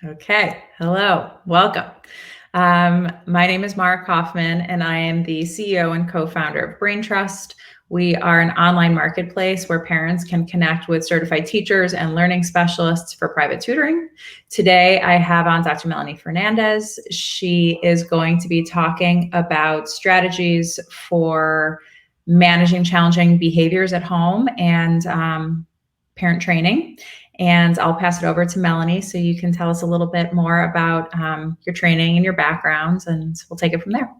Okay. Hello. Welcome. My name is Mara Koffmann, and I am the CEO and co-founder of Braintrust. We are an online marketplace where parents can connect with certified teachers and learning specialists for private tutoring. Today, I have on Dr. Melanie Fernandez. She is going to be talking about strategies for managing challenging behaviors at home and parent training. And I'll pass it over to Melanie so you can tell us a little bit more about your training and your backgrounds, and we'll take it from there.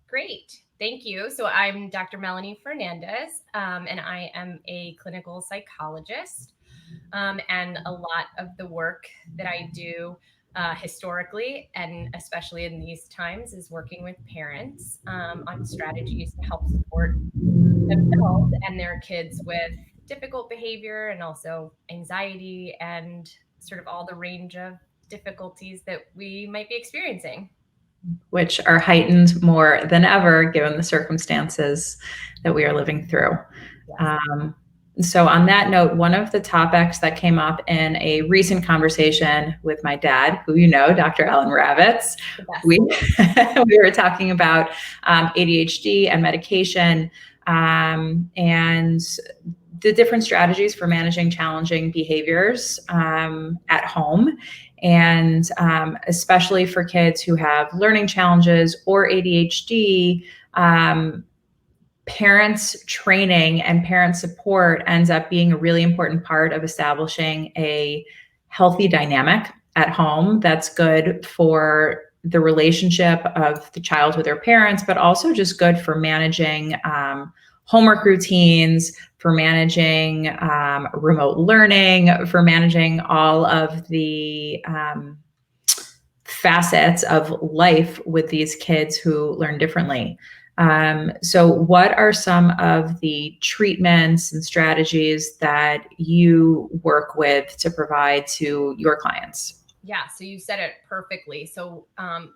Great. Thank you. So I'm Dr. Melanie Fernandez, and I am a clinical psychologist. And a lot of the work that I do historically, and especially in these times, is working with parents on strategies to help support themselves and their kids with difficult behavior and also anxiety and sort of all the range of difficulties that we might be experiencing. Which are heightened more than ever given the circumstances that we are living through. Yes. So on that note, one of the topics that came up in a recent conversation with my dad, who you know, Dr. Alan Ravitz, we we were talking about ADHD and medication and the different strategies for managing challenging behaviors at home. And especially for kids who have learning challenges or ADHD, parents training and parent support ends up being a really important part of establishing a healthy dynamic at home that's good for the relationship of the child with their parents, but also just good for managing homework routines, for managing remote learning, for managing all of the facets of life with these kids who learn differently. So what are some of the treatments and strategies that you work with to provide to your clients? Yeah, so you said it perfectly. So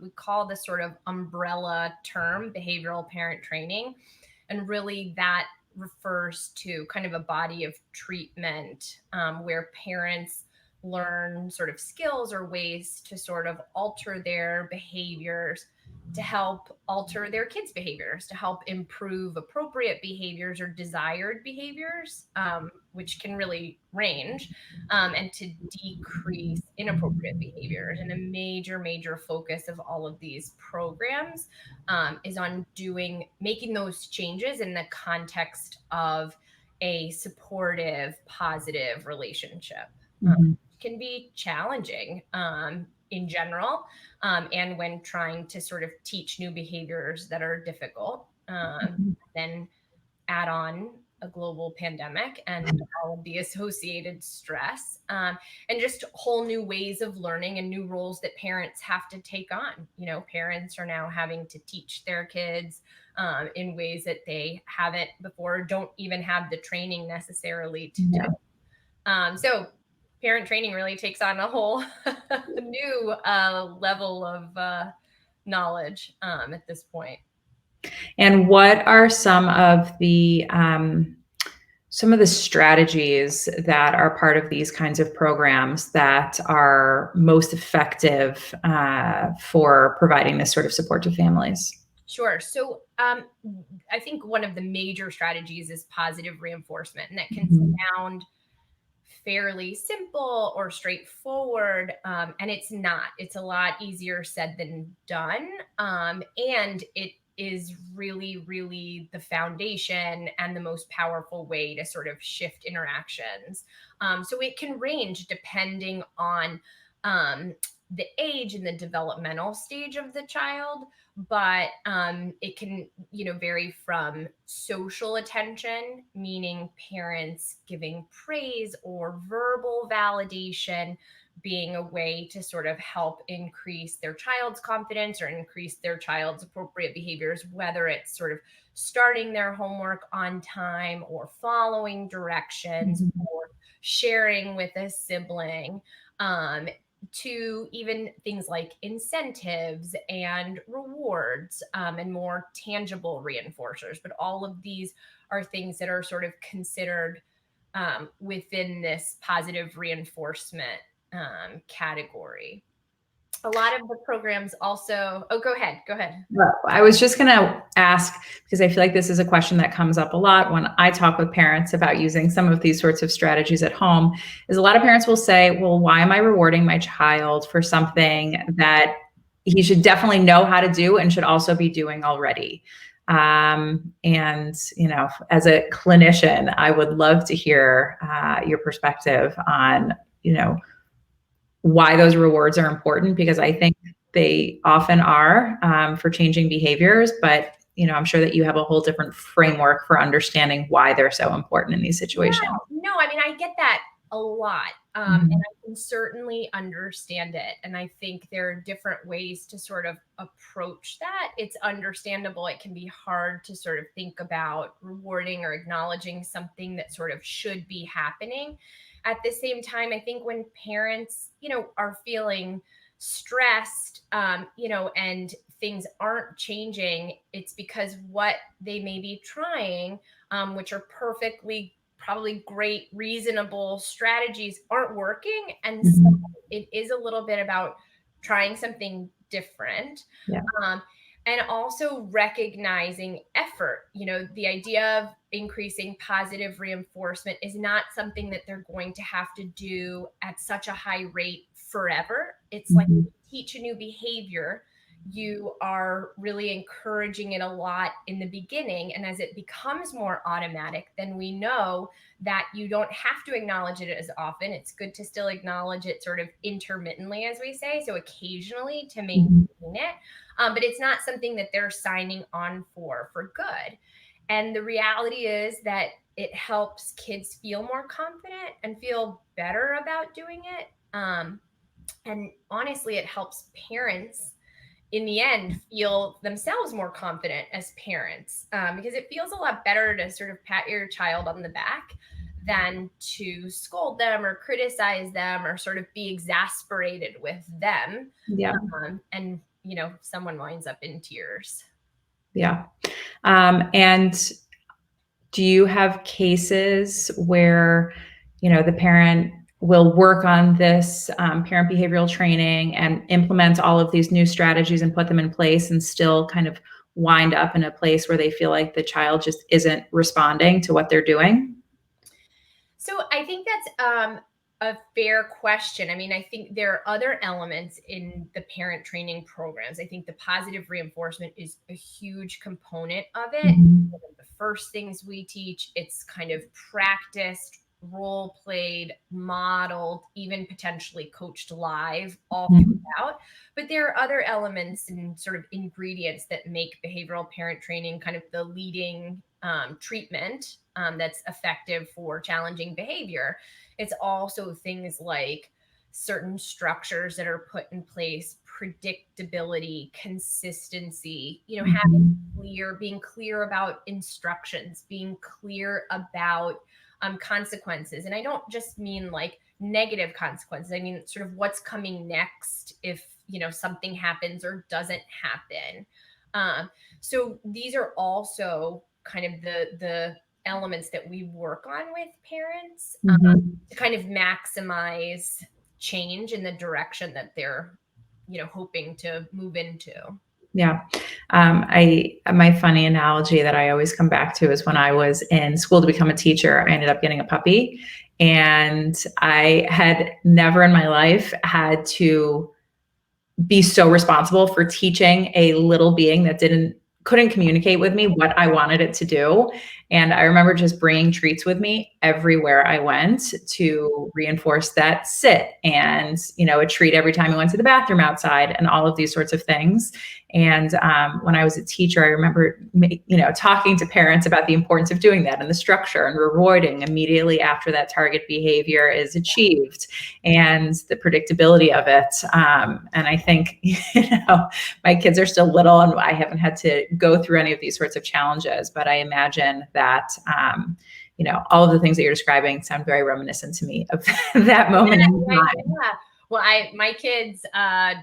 we call this sort of umbrella term behavioral parent training. And really that refers to kind of a body of treatment where parents learn sort of skills or ways to sort of alter their behaviors to help alter their kids' behaviors, to help improve appropriate behaviors or desired behaviors, which can really range, and to decrease inappropriate behaviors. And a major focus of all of these programs is on making those changes in the context of a supportive, positive relationship. Can be challenging in general, and when trying to sort of teach new behaviors that are difficult. Then add on a global pandemic and all of the associated stress, and just whole new ways of learning and new roles that parents have to take on. You know, parents are now having to teach their kids in ways that they haven't before, don't even have the training necessarily to do. So parent training really takes on a whole new level of knowledge at this point. And what are some of the strategies that are part of these kinds of programs that are most effective for providing this sort of support to families? Sure. So I think one of the major strategies is positive reinforcement, and that can sound fairly simple or straightforward, and it's not. It's a lot easier said than done, and it is really the foundation and the most powerful way to sort of shift interactions. So it can range depending on the age and the developmental stage of the child, but it can, vary from social attention, meaning parents giving praise or verbal validation being a way to sort of help increase their child's confidence or increase their child's appropriate behaviors, whether it's sort of starting their homework on time or following directions or sharing with a sibling, to even things like incentives and rewards, and more tangible reinforcers. But all of these are things that are sort of considered within this positive reinforcement category. A lot of the programs also, go ahead. Well, I was just going to ask, because I feel like this is a question that comes up a lot when I talk with parents about using some of these sorts of strategies at home, is a lot of parents will say, well, why am I rewarding my child for something that he should definitely know how to do and should also be doing already? And, as a clinician, I would love to hear your perspective on, why those rewards are important, because I think they often are, for changing behaviors, but I'm sure that you have a whole different framework for understanding why they're so important in these situations. No, I mean, I get that a lot. And I can certainly understand it. And I think there are different ways to sort of approach that. It's understandable. It can be hard to sort of think about rewarding or acknowledging something that sort of should be happening. At the same time, I think when parents, are feeling stressed, and things aren't changing, it's because what they may be trying, which are perfectly probably great, reasonable strategies, aren't working. And so it is a little bit about trying something different. Yeah. And also recognizing effort. The idea of increasing positive reinforcement is not something that they're going to have to do at such a high rate forever. It's like you teach a new behavior, you are really encouraging it a lot in the beginning. And as it becomes more automatic, then we know that you don't have to acknowledge it as often. It's good to still acknowledge it sort of intermittently, as we say, so occasionally to maintain it. But it's not something that they're signing on for good. And the reality is that it helps kids feel more confident and feel better about doing it. And honestly, it helps parents in the end feel themselves more confident as parents, because it feels a lot better to sort of pat your child on the back than to scold them or criticize them or sort of be exasperated with them. Yeah. And someone winds up in tears. Yeah. And do you have cases where, the parent will work on this parent behavioral training and implement all of these new strategies and put them in place and still kind of wind up in a place where they feel like the child just isn't responding to what they're doing? So I think that's a fair question. I mean, I think there are other elements in the parent training programs. I think the positive reinforcement is a huge component of it. One of the first things we teach, it's kind of practiced, role played, modeled, even potentially coached live all throughout. But there are other elements and sort of ingredients that make behavioral parent training kind of the leading treatment that's effective for challenging behavior. It's also things like certain structures that are put in place, predictability, consistency, being clear about instructions, being clear about consequences. And I don't just mean like negative consequences. I mean, sort of what's coming next if, something happens or doesn't happen. So these are also kind of the elements that we work on with parents, to kind of maximize change in the direction that they're, hoping to move into. Yeah. My funny analogy that I always come back to is when I was in school to become a teacher, I ended up getting a puppy, and I had never in my life had to be so responsible for teaching a little being that couldn't communicate with me what I wanted it to do. And I remember just bringing treats with me everywhere I went to reinforce that sit, and, a treat every time I went to the bathroom outside, and all of these sorts of things. And when I was a teacher, I remember, talking to parents about the importance of doing that and the structure and rewarding immediately after that target behavior is achieved and the predictability of it. And I think, my kids are still little and I haven't had to go through any of these sorts of challenges, but I imagine that, all of the things that you're describing sound very reminiscent to me of that moment in time. Yeah. Well, my kids,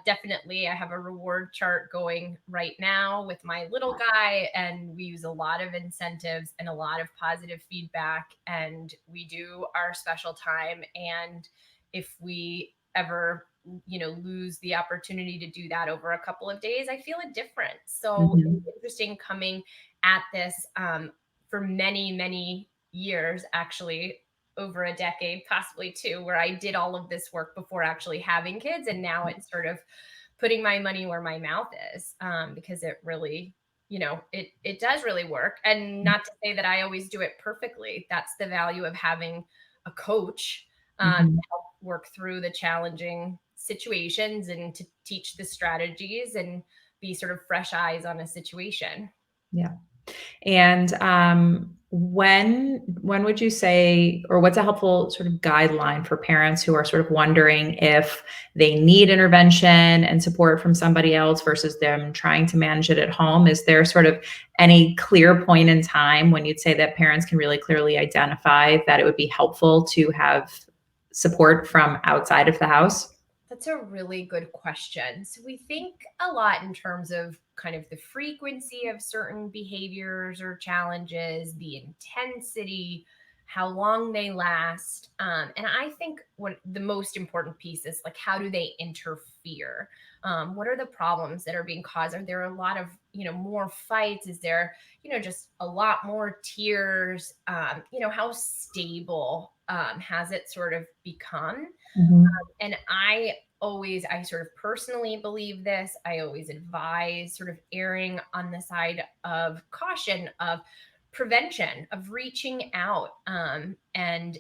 definitely, I have a reward chart going right now with my little guy, and we use a lot of incentives and a lot of positive feedback, and we do our special time. And if we ever lose the opportunity to do that over a couple of days, I feel a difference. So it's interesting coming at this for many, many years, actually over a decade, possibly two, where I did all of this work before actually having kids. And now it's sort of putting my money where my mouth is, because it really, it does really work. And not to say that I always do it perfectly. That's the value of having a coach to help work through the challenging situations and to teach the strategies and be sort of fresh eyes on a situation. Yeah. And when would you say, or what's a helpful sort of guideline for parents who are sort of wondering if they need intervention and support from somebody else versus them trying to manage it at home? Is there sort of any clear point in time when you'd say that parents can really clearly identify that it would be helpful to have support from outside of the house? That's a really good question. So we think a lot in terms of kind of the frequency of certain behaviors or challenges, the intensity, how long they last. And I think what the most important piece is like, how do they interfere? What are the problems that are being caused? Are there a lot of, more fights? Is there, just a lot more tears? How stable has it sort of become? And I sort of personally believe this. I always advise sort of erring on the side of caution, of prevention, of reaching out. And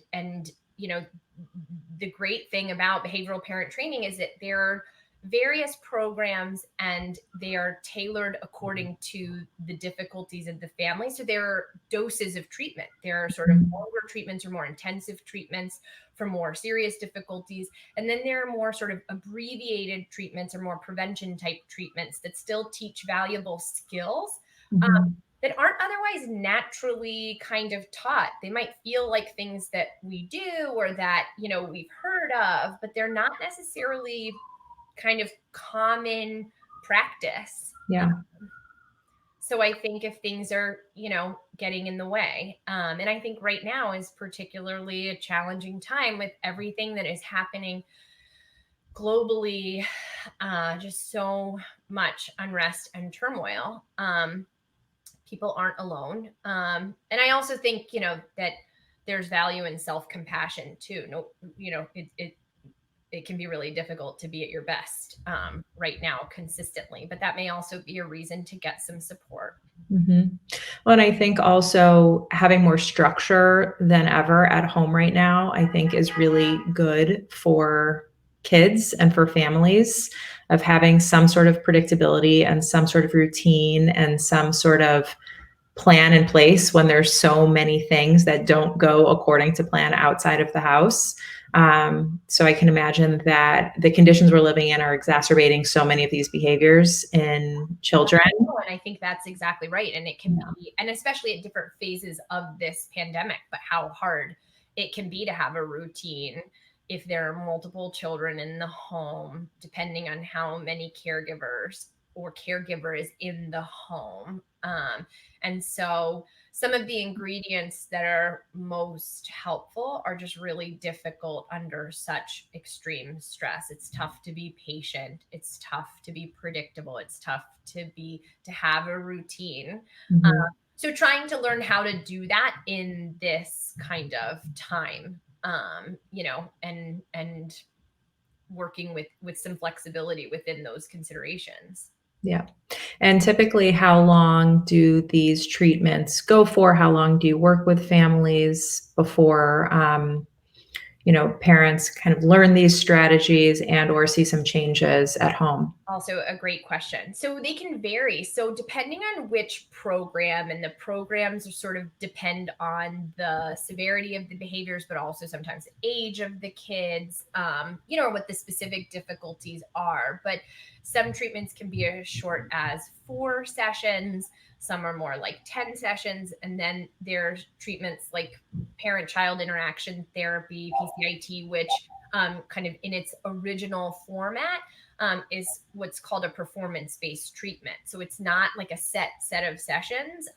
the great thing about behavioral parent training is that there are various programs and they are tailored according to the difficulties of the family. So there are doses of treatment. There are sort of longer treatments or more intensive treatments for more serious difficulties. And then there are more sort of abbreviated treatments or more prevention type treatments that still teach valuable skills that aren't otherwise naturally kind of taught. They might feel like things that we do or that, we've heard of, but they're not necessarily kind of common practice. Yeah. So I think if things are, getting in the way, and I think right now is particularly a challenging time with everything that is happening globally, just so much unrest and turmoil. People aren't alone. And I also think, that there's value in self-compassion too. No, it can be really difficult to be at your best right now consistently, but that may also be a reason to get some support. Well, and I think also having more structure than ever at home right now, I think is really good for kids and for families, of having some sort of predictability and some sort of routine and some sort of plan in place when there's so many things that don't go according to plan outside of the house. So I can imagine that the conditions we're living in are exacerbating so many of these behaviors in children. And I think that's exactly right. And it can be, and especially at different phases of this pandemic, but how hard it can be to have a routine if there are multiple children in the home, depending on how many caregivers or caregiver is in the home. And so some of the ingredients that are most helpful are just really difficult under such extreme stress. It's tough to be patient. It's tough to be predictable. It's tough to have a routine. So trying to learn how to do that in this kind of time, and working with some flexibility within those considerations. Yeah. And typically, how long do these treatments go for? How long do you work with families before, parents kind of learn these strategies and or see some changes at home? Also a great question. So they can vary. So depending on which program, and the programs are sort of depend on the severity of the behaviors, but also sometimes the age of the kids, or what the specific difficulties are. But some treatments can be as short as 4 sessions. Some are more like 10 sessions. And then there's treatments like parent-child interaction therapy, PCIT, which kind of in its original format, is what's called a performance-based treatment. So it's not like a set of sessions.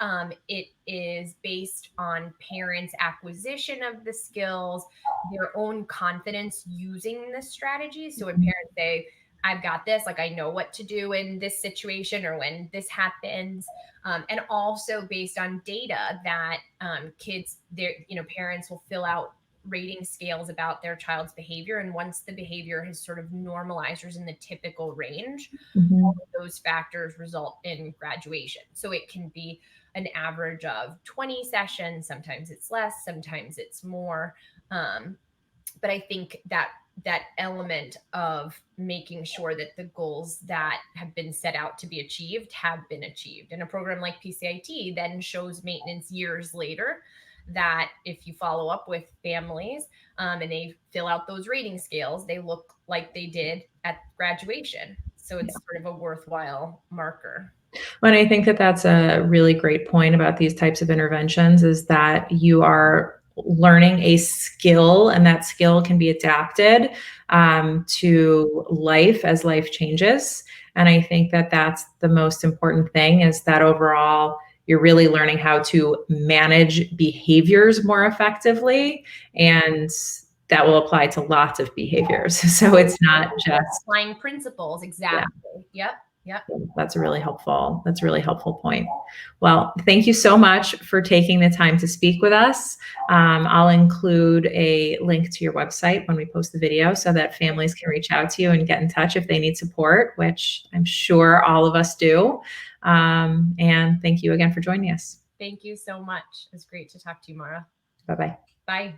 It is based on parents' acquisition of the skills, their own confidence using this strategy. So when parents say, I've got this, like I know what to do in this situation or when this happens. And also based on data that kids, their, parents will fill out rating scales about their child's behavior. And once the behavior has sort of normalized or is in the typical range, all of those factors result in graduation. So it can be an average of 20 sessions. Sometimes it's less, sometimes it's more. But I think that element of making sure that the goals that have been set out to be achieved have been achieved. And a program like Pcit then shows maintenance years later that if you follow up with families and they fill out those rating scales, they look like they did at graduation. So it's sort of a worthwhile marker. And I think that that's a really great point about these types of interventions, is that you are learning a skill, and that skill can be adapted to life as life changes. And I think that that's the most important thing, is that overall you're really learning how to manage behaviors more effectively, and that will apply to lots of behaviors. So it's not just applying principles. Exactly. Yeah. Yep. That's a really helpful point. Well, thank you so much for taking the time to speak with us. I'll include a link to your website when we post the video so that families can reach out to you and get in touch if they need support, which I'm sure all of us do. And thank you again for joining us. Thank you so much. It's great to talk to you, Mara. Bye-bye. Bye.